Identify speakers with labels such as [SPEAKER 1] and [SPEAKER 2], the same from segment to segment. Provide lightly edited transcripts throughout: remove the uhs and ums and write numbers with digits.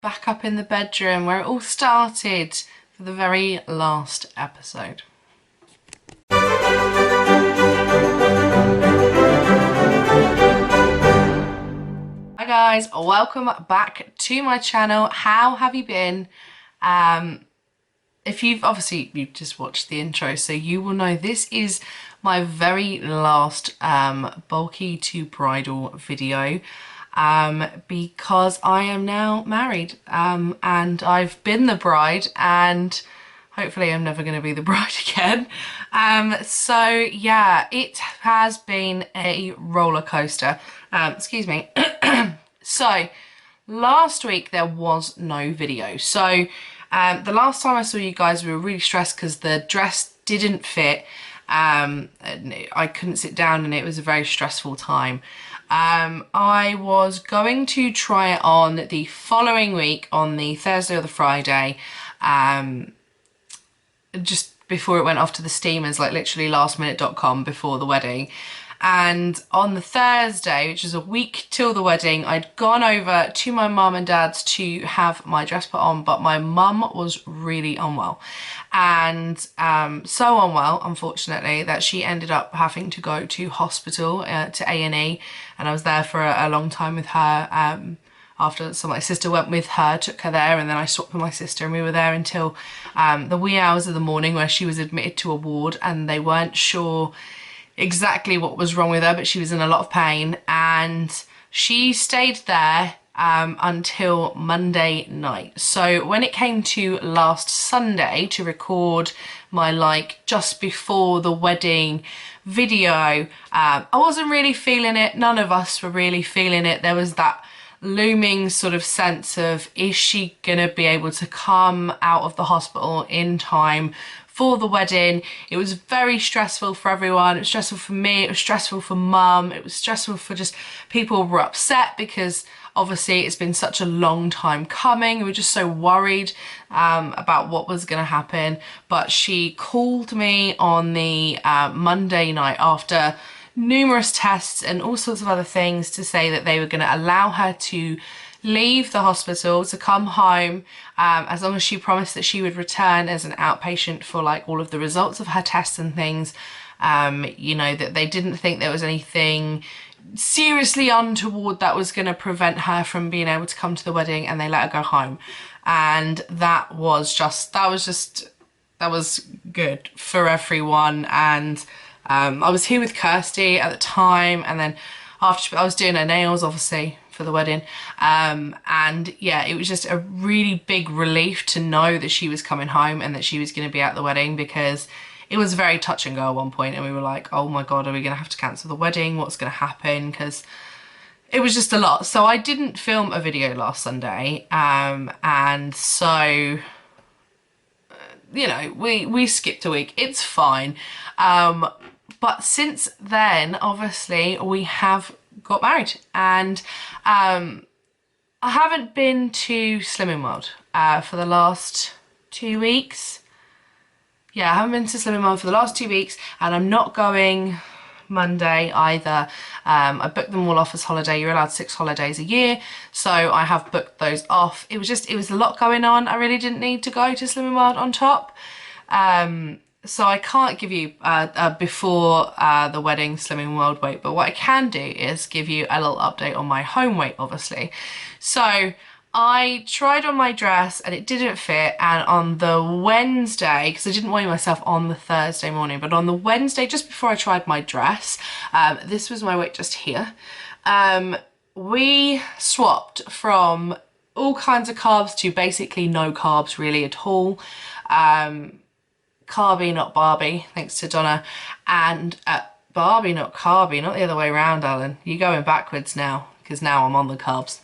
[SPEAKER 1] back up in the bedroom where it all started for the very last episode. Hi guys, welcome back to my channel. How have you been? If you've just watched the intro, so you will know this is my very last bulky to bridal video because I am now married and I've been the bride and hopefully I'm never going to be the bride again. So yeah, it has been a roller coaster. Excuse me. So last week there was no video. So the last time I saw you guys, we were really stressed because the dress didn't fit. And I couldn't sit down and it was a very stressful time. I was going to try it on the following week on the Thursday or the Friday, just before it went off to the steamers, like literally lastminute.com before the wedding. And on the Thursday, which is a week till the wedding, I'd gone over to my mum and dad's to have my dress put on, but my mum was really unwell. And so unwell, unfortunately, that she ended up having to go to hospital, to A&E, and I was there for a long time with her so my sister went with her, took her there, and then I swapped with my sister and we were there until the wee hours of the morning where she was admitted to a ward and they weren't sure exactly what was wrong with her, but she was in a lot of pain and she stayed there until Monday night. So when it came to last Sunday to record my just before the wedding video, I wasn't really feeling it. None of us were really feeling it. There was that looming sort of sense of, is she gonna be able to come out of the hospital in time for the wedding? It was very stressful for everyone. It was stressful for me, it was stressful for mum, it was stressful for just people who were upset because obviously it's been such a long time coming. We were just so worried about what was going to happen. But she called me on the Monday night after numerous tests and all sorts of other things to say that they were going to allow her to leave the hospital to come home as long as she promised that she would return as an outpatient for all of the results of her tests and things. You know, that they didn't think there was anything seriously untoward that was going to prevent her from being able to come to the wedding, and they let her go home. And that was good for everyone. And I was here with Kirsty at the time, and then after I was doing her nails obviously for the wedding, and yeah, it was just a really big relief to know that she was coming home and that she was going to be at the wedding, because it was very touch and go at one point and we were like, oh my god, are we going to have to cancel the wedding? What's going to happen? Because it was just a lot. So I didn't film a video last Sunday, and so you know, we skipped a week. It's fine. But since then, obviously, we have got married, and I haven't been to Slimming World for the last 2 weeks. Yeah, I haven't been to Slimming World for the last 2 weeks, and I'm not going Monday either. I booked them all off as holiday. You're allowed 6 holidays a year, so I have booked those off. It was a lot going on. I really didn't need to go to Slimming World on top. So I can't give you a before the wedding Slimming World weight, but what I can do is give you a little update on my home weight, obviously. So I tried on my dress and it didn't fit, and on the Wednesday, because I didn't weigh myself on the Thursday morning, but on the Wednesday just before I tried my dress, this was my weight just here. We swapped from all kinds of carbs to basically no carbs really at all. Carby, not Barbie, thanks to Donna, and Barbie, not Carby, not the other way around, Alan. You're going backwards now, because now I'm on the carbs.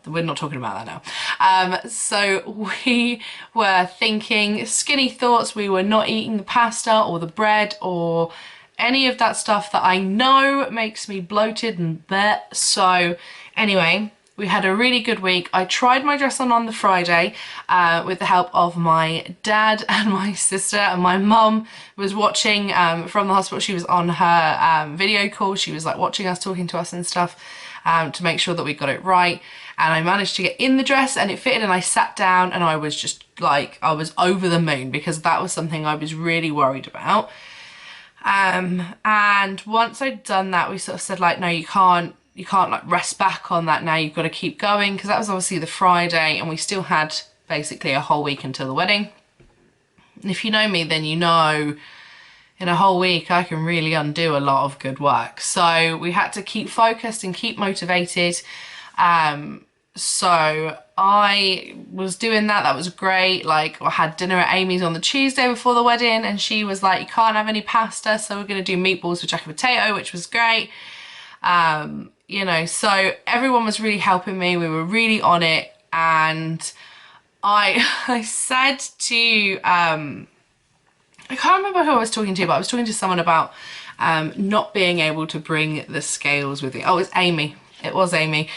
[SPEAKER 1] We're not talking about that now. So we were thinking skinny thoughts. We were not eating the pasta or the bread or any of that stuff that I know makes me bloated and bleh. So anyway, we had a really good week. I tried my dress on the Friday with the help of my dad and my sister, and my mum was watching from the hospital. She was on her video call. She was watching us, talking to us and stuff to make sure that we got it right. and I managed to get in the dress and it fitted, and I sat down and I was just like, I was over the moon, because that was something I was really worried about. And once I'd done that, we sort of said like, no, you can't like rest back on that now, you've got to keep going, because that was obviously the Friday and we still had basically a whole week until the wedding. And if you know me, then you know in a whole week I can really undo a lot of good work. So we had to keep focused and keep motivated. So I was doing that. That was great. Like, I had dinner at Amy's on the Tuesday before the wedding, and she was like, you can't have any pasta, so we're going to do meatballs with jacket potato, which was great. You know, so everyone was really helping me. We were really on it. And I said to, I can't remember who I was talking to, but I was talking to someone about not being able to bring the scales with me. Oh, it's Amy. It was Amy.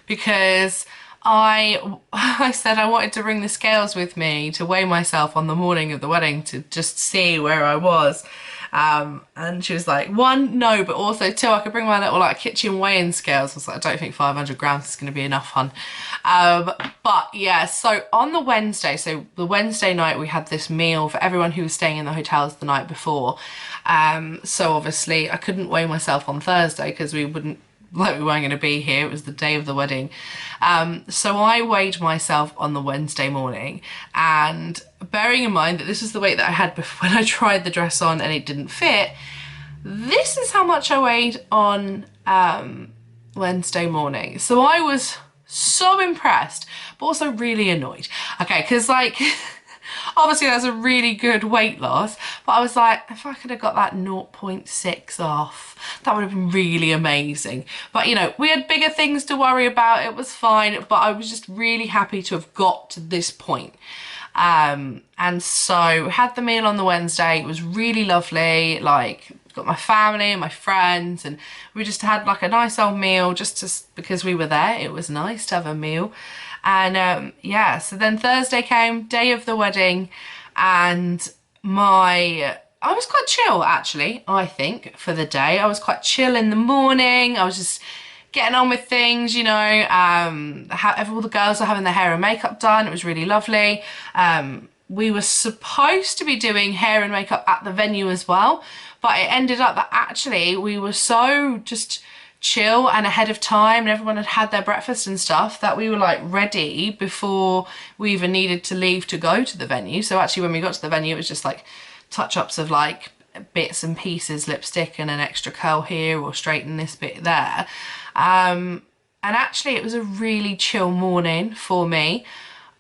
[SPEAKER 1] Because I said I wanted to bring the scales with me to weigh myself on the morning of the wedding to just see where I was. And she was like, one, no, but also two, I could bring my little like kitchen weighing scales. I was like, I don't think 500 grams is going to be enough, hun. But yeah, so on the Wednesday, so the Wednesday night, we had this meal for everyone who was staying in the hotels the night before. So obviously I couldn't weigh myself on Thursday because we weren't going to be here. It was the day of the wedding. So I weighed myself on the Wednesday morning, and bearing in mind that this is the weight that I had before when I tried the dress on and it didn't fit, this is how much I weighed on Wednesday morning. So I was so impressed, but also really annoyed. Okay, because like, obviously that's a really good weight loss, but I was like, if I could have got that 0.6 off, that would have been really amazing. But you know, we had bigger things to worry about. It was fine, but I was just really happy to have got to this point. And so had the meal on the Wednesday. It was really lovely. Like, got my family and my friends, and we just had like a nice old meal because we were there. It was nice to have a meal. And yeah, so then Thursday came, day of the wedding, and I was quite chill actually, I think, for the day. I was quite chill in the morning. I was just getting on with things, you know. All the girls were having their hair and makeup done. It was really lovely. We were supposed to be doing hair and makeup at the venue as well, but it ended up that actually we were so just chill and ahead of time, and everyone had had their breakfast and stuff, that we were like ready before we even needed to leave to go to the venue. So actually when we got to the venue, it was just like touch-ups of like bits and pieces, lipstick and an extra curl here, or straighten this bit there. And actually it was a really chill morning for me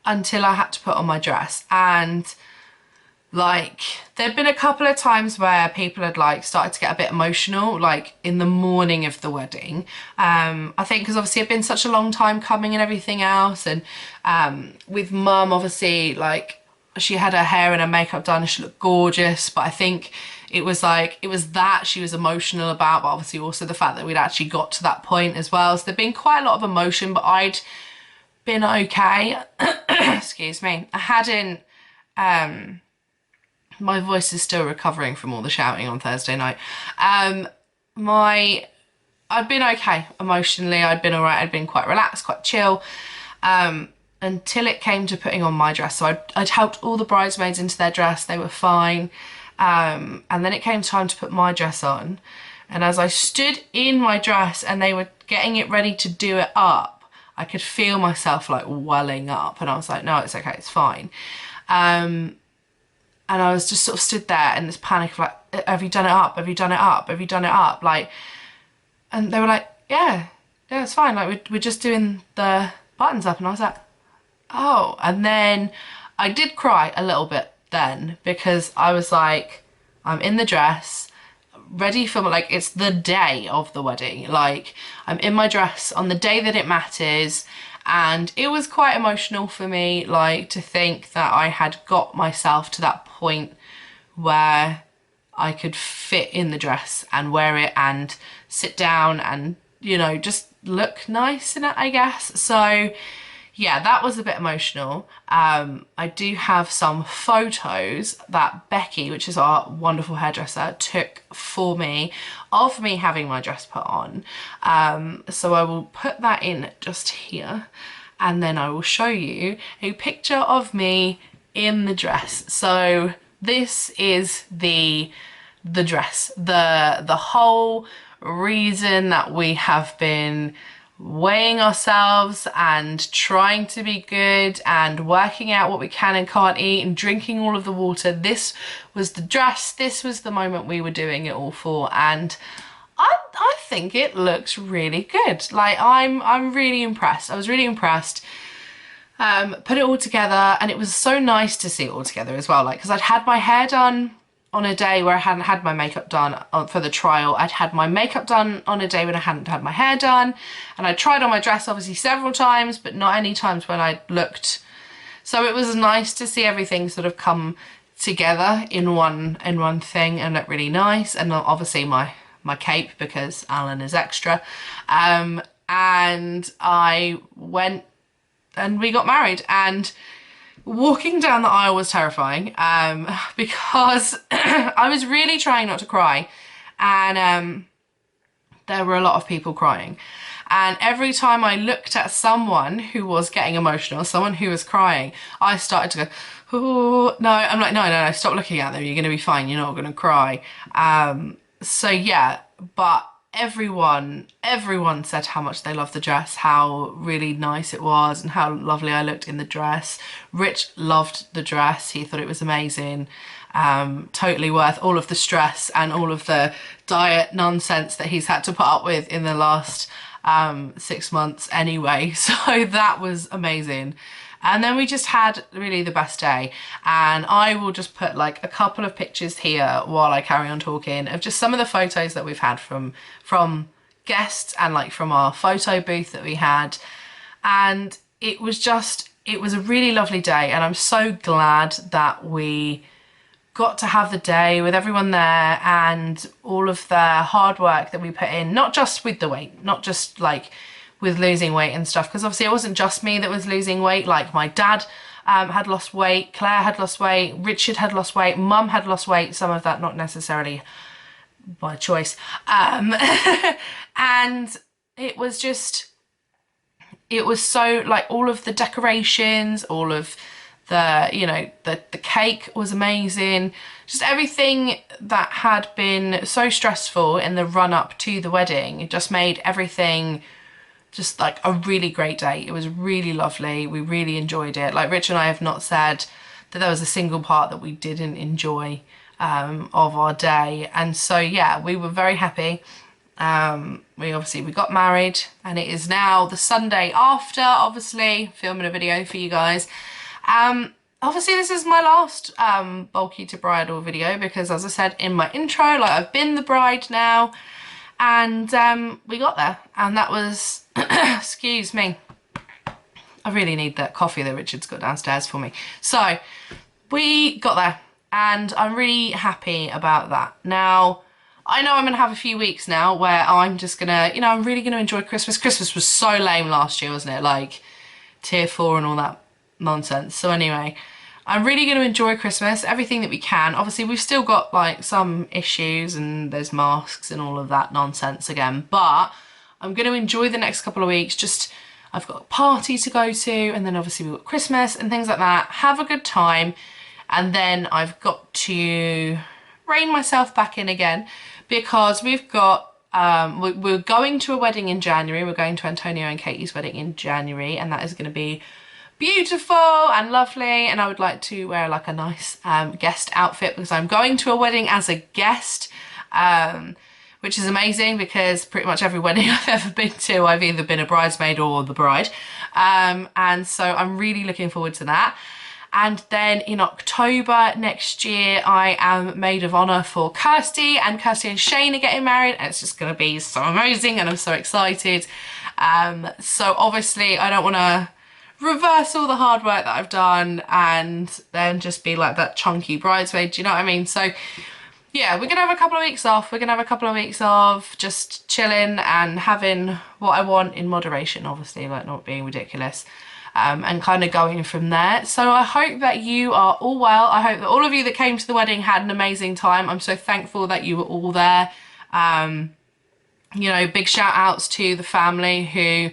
[SPEAKER 1] until I had to put on my dress. And like, there'd been a couple of times where people had like started to get a bit emotional, like in the morning of the wedding. I think because obviously it'd been such a long time coming and everything else. And with mum, obviously, like, she had her hair and her makeup done and she looked gorgeous, but I think it was that she was emotional about, but obviously also the fact that we'd actually got to that point as well. So there'd been quite a lot of emotion, but I'd been okay. Excuse me. I hadn't, my voice is still recovering from all the shouting on Thursday night. I'd been okay emotionally. I'd been all right. I'd been quite relaxed, quite chill, until it came to putting on my dress. So I'd helped all the bridesmaids into their dress. They were fine. And then it came time to put my dress on. And as I stood in my dress and they were getting it ready to do it up, I could feel myself like welling up, and I was like, no, it's okay, it's fine. And I was just sort of stood there in this panic of like, have you done it up? Have you done it up? Have you done it up? Like, and they were like, yeah, it's fine. Like, we're just doing the buttons up. And I was like, oh. And then I did cry a little bit then, because I was like, I'm in the dress, ready for, like, it's the day of the wedding. Like, I'm in my dress on the day that it matters. And it was quite emotional for me, like, to think that I had got myself to that point where I could fit in the dress and wear it and sit down and, you know, just look nice in it, I guess. So yeah, that was a bit emotional. I do have some photos that Becky, which is our wonderful hairdresser, took for me of me having my dress put on. So I will put that in just here. and then I will show you a picture of me in the dress. So this is the dress, the whole reason that we have been weighing ourselves and trying to be good and working out what we can and can't eat and drinking all of the water. This was the dress, this was the moment we were doing it all for, and I think it looks really good. Like I'm really impressed. I was really impressed. Put it all together, and it was so nice to see it all together as well, like because I'd had my hair done on a day where I hadn't had my makeup done for the trial. I'd had my makeup done on a day when I hadn't had my hair done, and I tried on my dress obviously several times, but not any times when I looked. So it was nice to see everything sort of come together in one thing and look really nice. And obviously my cape, because Alan is extra, and I went and we got married, and walking down the aisle was terrifying, because I was really trying not to cry, and there were a lot of people crying, and every time I looked at someone who was getting emotional, someone who was crying, I started to go, oh no. I'm like, no, stop looking at them, you're gonna be fine, you're not gonna cry. So yeah, but everyone said how much they loved the dress, how really nice it was, and how lovely I looked in the dress. Rich loved the dress, he thought it was amazing. Totally worth all of the stress and all of the diet nonsense that he's had to put up with in the last 6 months anyway, so that was amazing. And then we just had really the best day, and I will just put like a couple of pictures here while I carry on talking of just some of the photos that we've had from guests and like from our photo booth that we had. And it was a really lovely day, and I'm so glad that we got to have the day with everyone there and all of the hard work that we put in, not just with the weight, not just like with losing weight and stuff, because obviously it wasn't just me that was losing weight. Like my dad had lost weight, Claire had lost weight, Richard had lost weight, Mum had lost weight, some of that not necessarily by choice, and it was so like all of the decorations, all of the, you know, the cake was amazing, just everything that had been so stressful in the run up to the wedding, it just made everything just like a really great day. It was really lovely, we really enjoyed it. Like Rich and I have not said that there was a single part that we didn't enjoy of our day, and so yeah, we were very happy. We got married, and it is now the Sunday after, obviously filming a video for you guys. Obviously this is my last bulky to bridal video, because as I said in my intro, like I've been the bride now, and we got there, and that was excuse me, I really need that coffee that Richard's got downstairs for me. So we got there, and I'm really happy about that. Now I know I'm gonna have a few weeks now where I'm just gonna, you know, I'm really gonna enjoy Christmas. Christmas was so lame last year, wasn't it? Like tier 4 and all that nonsense. So anyway, I'm really going to enjoy Christmas, everything that we can. Obviously we've still got like some issues, and there's masks and all of that nonsense again, but I'm going to enjoy the next couple of weeks. Just, I've got a party to go to, and then obviously we've got Christmas and things like that. Have a good time, and then I've got to rein myself back in again, because we've got we're going to a wedding in January. We're going to Antonio and Katie's wedding in January, and that is going to be beautiful and lovely, and I would like to wear like a nice guest outfit, because I'm going to a wedding as a guest, which is amazing, because pretty much every wedding I've ever been to, I've either been a bridesmaid or the bride, and so I'm really looking forward to that. And then in October next year, I am maid of honour for Kirsty, and Kirsty and Shane are getting married, and it's just going to be so amazing, and I'm so excited. So obviously I don't want to reverse all the hard work that I've done and then just be like that chunky bridesmaid, do you know what I mean? So yeah, we're gonna have a couple of weeks off. We're gonna have a couple of weeks of just chilling and having what I want in moderation, obviously, like not being ridiculous, and kind of going from there. So I hope that you are all well. I hope that all of you that came to the wedding had an amazing time. I'm so thankful that you were all there. You know, big shout outs to the family who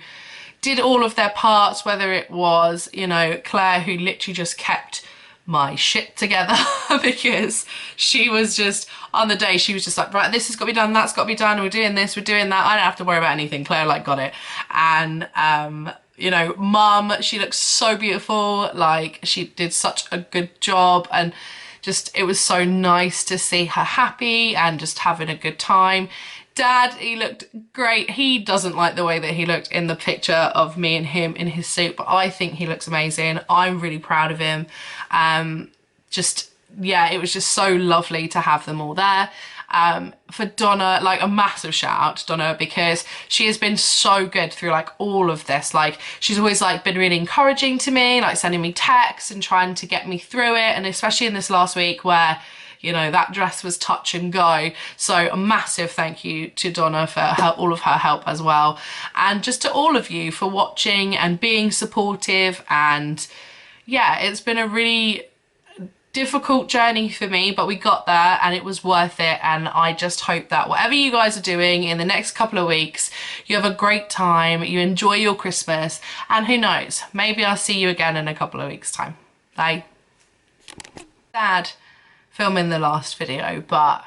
[SPEAKER 1] did all of their parts, whether it was, you know, Claire, who literally just kept my shit together because she was just, on the day, she was just like, right, this has got to be done, that's got to be done, we're doing this, we're doing that, I don't have to worry about anything. Claire like got it. And you know, Mum, she looks so beautiful, like she did such a good job, and just, it was so nice to see her happy and just having a good time. Dad, he looked great. He doesn't like the way that he looked in the picture of me and him in his suit, but I think he looks amazing. I'm really proud of him. Just, yeah, it was just so lovely to have them all there. For Donna, like a massive shout out to Donna, because she has been so good through like all of this. Like she's always like been really encouraging to me, like sending me texts and trying to get me through it. And especially in this last week where, you know, that dress was touch and go. So a massive thank you to Donna for all of her help as well. And just to all of you for watching and being supportive. And yeah, it's been a really difficult journey for me, but we got there and it was worth it. And I just hope that whatever you guys are doing in the next couple of weeks, you have a great time, you enjoy your Christmas, and who knows, maybe I'll see you again in a couple of weeks' time. Bye. Sad filming the last video, but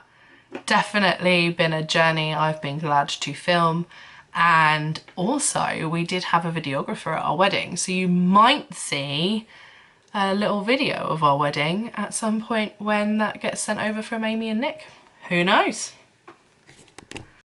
[SPEAKER 1] definitely been a journey I've been glad to film. And also we did have a videographer at our wedding, so you might see a little video of our wedding at some point when that gets sent over from Amy and Nick. Who knows?